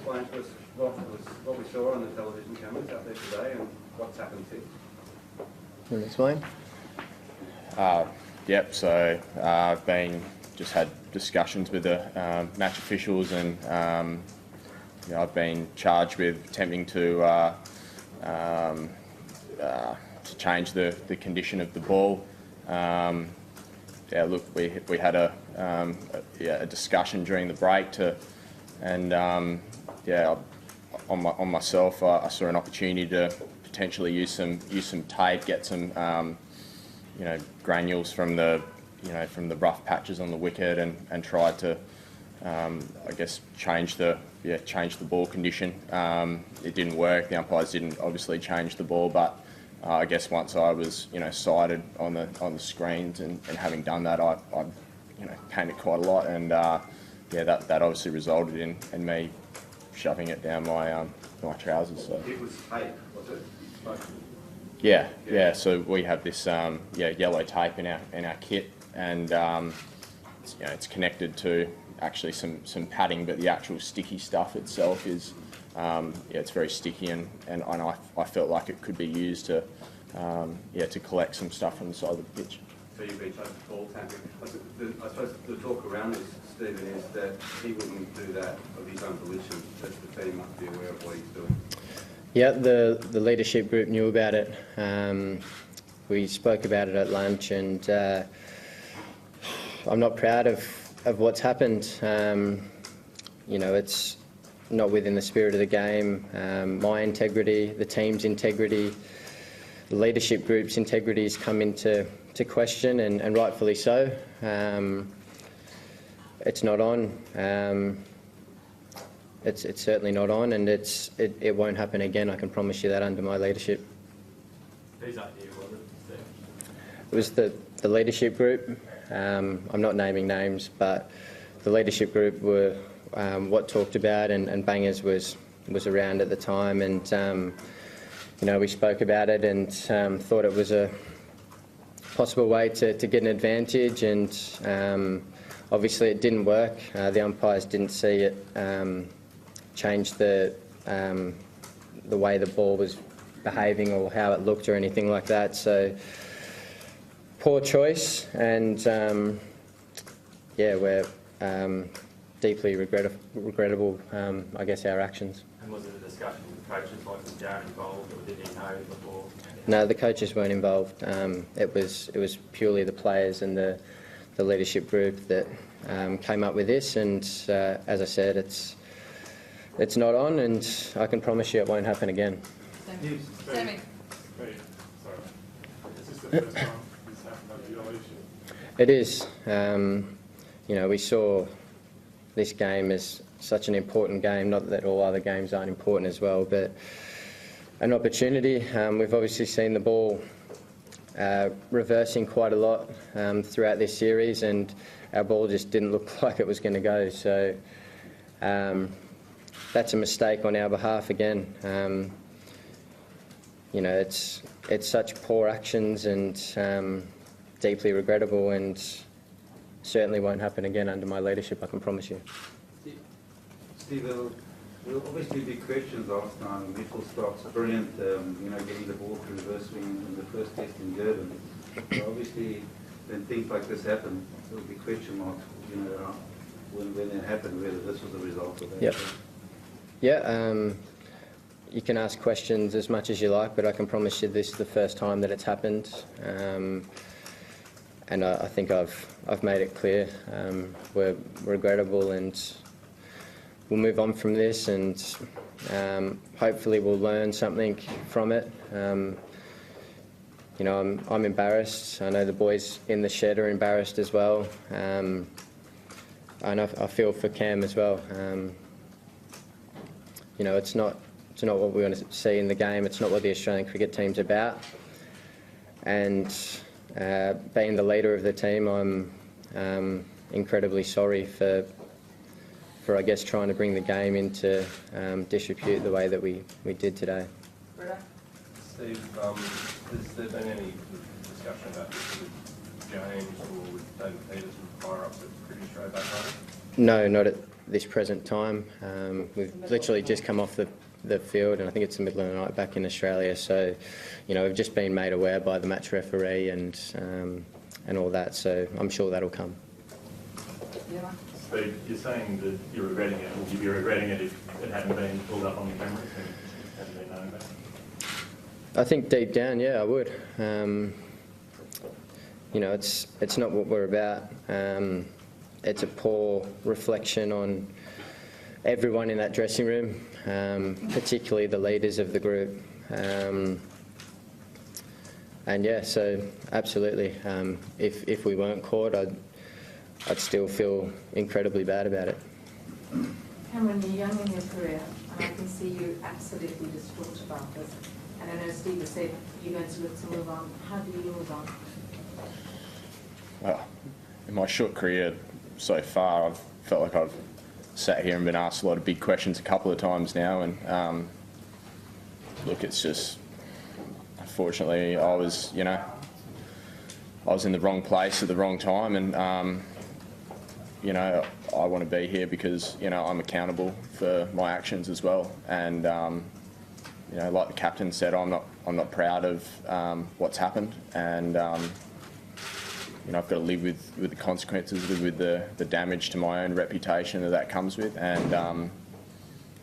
explain to us what we saw on the television cameras out there today and what's happened since? Can you explain? Yep, so I've just had discussions with the match officials, and I've been charged with attempting to change the condition of the ball. Look, we had a discussion during the break on myself. I saw an opportunity to potentially use some tape, get some granules from the rough patches on the wicket, and tried to I guess change the ball condition. It didn't work. The umpires didn't obviously change the ball, but I guess once I was sighted on the screens and having done that, I panicked quite a lot, and that obviously resulted in me shoving it down my trousers. So. It was tape, was it? Yeah. So we have this yellow tape in our kit, and it's connected to actually some padding, but the actual sticky stuff itself is it's very sticky, and I felt like it could be used to collect some stuff from the side of the pitch. So you've been charged with ball tampering. I suppose the talk around this, Stephen, is that he wouldn't do that of his own volition, that the team must be aware of what he's doing. Yeah, the leadership group knew about it. We spoke about it at lunch, and I'm not proud of what's happened. It's not within the spirit of the game. My integrity, the team's integrity, the leadership group's integrity has come into question, and rightfully so. It's not on. It's certainly not on, and it won't happen again. I can promise you that under my leadership. Whose idea was it, Steve? It was the leadership group. I'm not naming names, but the leadership group were what talked about, and Bangers was around at the time, and we spoke about it and thought it was a possible way to get an advantage, and obviously it didn't work. The umpires didn't see it change the way the ball was behaving or how it looked or anything like that. So poor choice, and we're deeply regrettable, I guess, our actions. And was it a discussion with the coaches, like was Darren involved, or did he know before? No, the coaches weren't involved. It was purely the players and the leadership group that came up with this, and as I said, it's not on, and I can promise you it won't happen again. Sammy. Sorry. Is this the first time this happened under your leadership? It is. We saw this game as such an important game, not that all other games aren't important as well, but an opportunity. We've obviously seen the ball reversing quite a lot throughout this series, and our ball just didn't look like it was going to go. So that's a mistake on our behalf again. It's such poor actions, and deeply regrettable, and certainly won't happen again under my leadership, I can promise you. Steve, there'll obviously be questions asked on Mitchell Starc's brilliant, getting the ball to reverse swing in the first test in Durban. So obviously, when things like this happen, there'll be question marks, when it happened, whether this was a result of that. Yep. Yeah, you can ask questions as much as you like, but I can promise you this is the first time that it's happened. And I think I've made it clear. We're regrettable, and we'll move on from this, and hopefully we'll learn something from it. I'm embarrassed. I know the boys in the shed are embarrassed as well. And I feel for Cam as well. It's not what we want to see in the game. It's not what the Australian cricket team's about. And being the leader of the team, I'm incredibly sorry for I guess trying to bring the game into disrepute the way that we did today. Steve, has there been any discussion about this with James or with David Peterson, higher ups at Cricket Australia back home? No, this present time. We've literally just come off the field, and I think it's the middle of the night back in Australia. So, you know, we've just been made aware by the match referee and all that. So I'm sure that'll come. Steve, you're saying that you're regretting it. Would you be regretting it if it hadn't been pulled up on the cameras and hadn't been known about? I think deep down, yeah, I would. You know, it's not what we're about. It's a poor reflection on everyone in that dressing room, particularly the leaders of the group. And yeah, so absolutely. If we weren't caught, I'd still feel incredibly bad about it. Cameron, you're young in your career, and I can see you absolutely distraught about this. And I know Steve has said you're going to look to move on. How do you move on? Well, in my short career so far, I've felt like I've sat here and been asked a lot of big questions a couple of times now, and look, it's just, unfortunately, I was in the wrong place at the wrong time, and you know, I want to be here because, you know, I'm accountable for my actions as well, and you know, like the captain said, I'm not proud of what's happened, and you know, I've got to live with the consequences, live with the damage to my own reputation that comes with, and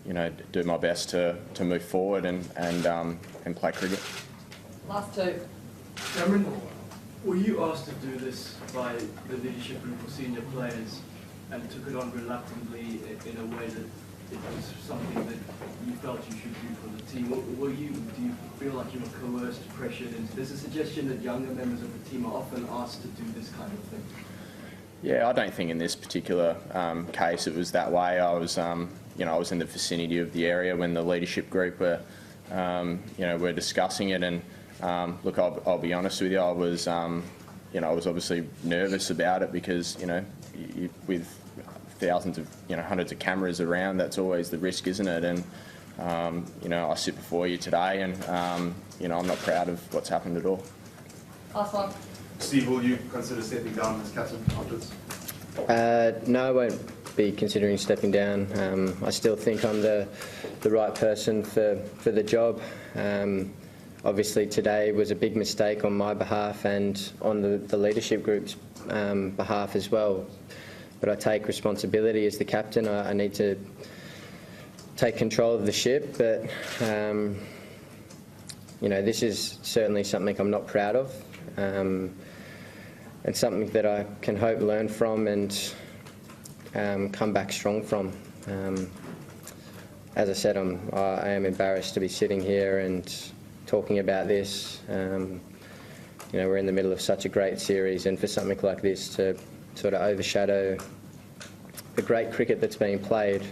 you know, do my best to move forward and play cricket. Last two. Cameron, were you asked to do this by the leadership group or senior players and took it on reluctantly in a way that it was something that you felt you should do for the team? Do you feel like you were coerced, pressured into? There's a suggestion that younger members of the team are often asked to do this kind of thing. Yeah, I don't think in this particular case it was that way. I was, you know, I was in the vicinity of the area when the leadership group were, you know, were discussing it. And look, I'll be honest with you, I was, you know, I was obviously nervous about it because, you know, with thousands of, you know, hundreds of cameras around, that's always the risk, isn't it? And you know, I sit before you today, and you know, I'm not proud of what's happened at all. Last one. Steve, will you consider stepping down as captain afterwards? No, I won't be considering stepping down. I still think I'm the right person for the job. Obviously today was a big mistake on my behalf and on the leadership group's behalf as well. But I take responsibility as the captain. I need to take control of the ship, but you know, this is certainly something I'm not proud of, and something that I can hope learn from and come back strong from. As I said, I am embarrassed to be sitting here and talking about this. You know, we're in the middle of such a great series, and for something like this to sort of overshadow the great cricket that's being played,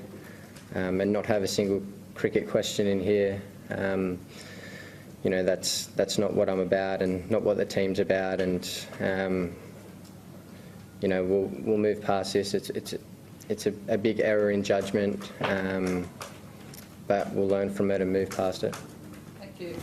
and not have a single cricket question in here, you know, that's not what I'm about and not what the team's about. And you know, we'll move past this. It's a big error in judgment, but we'll learn from it and move past it. Thank you.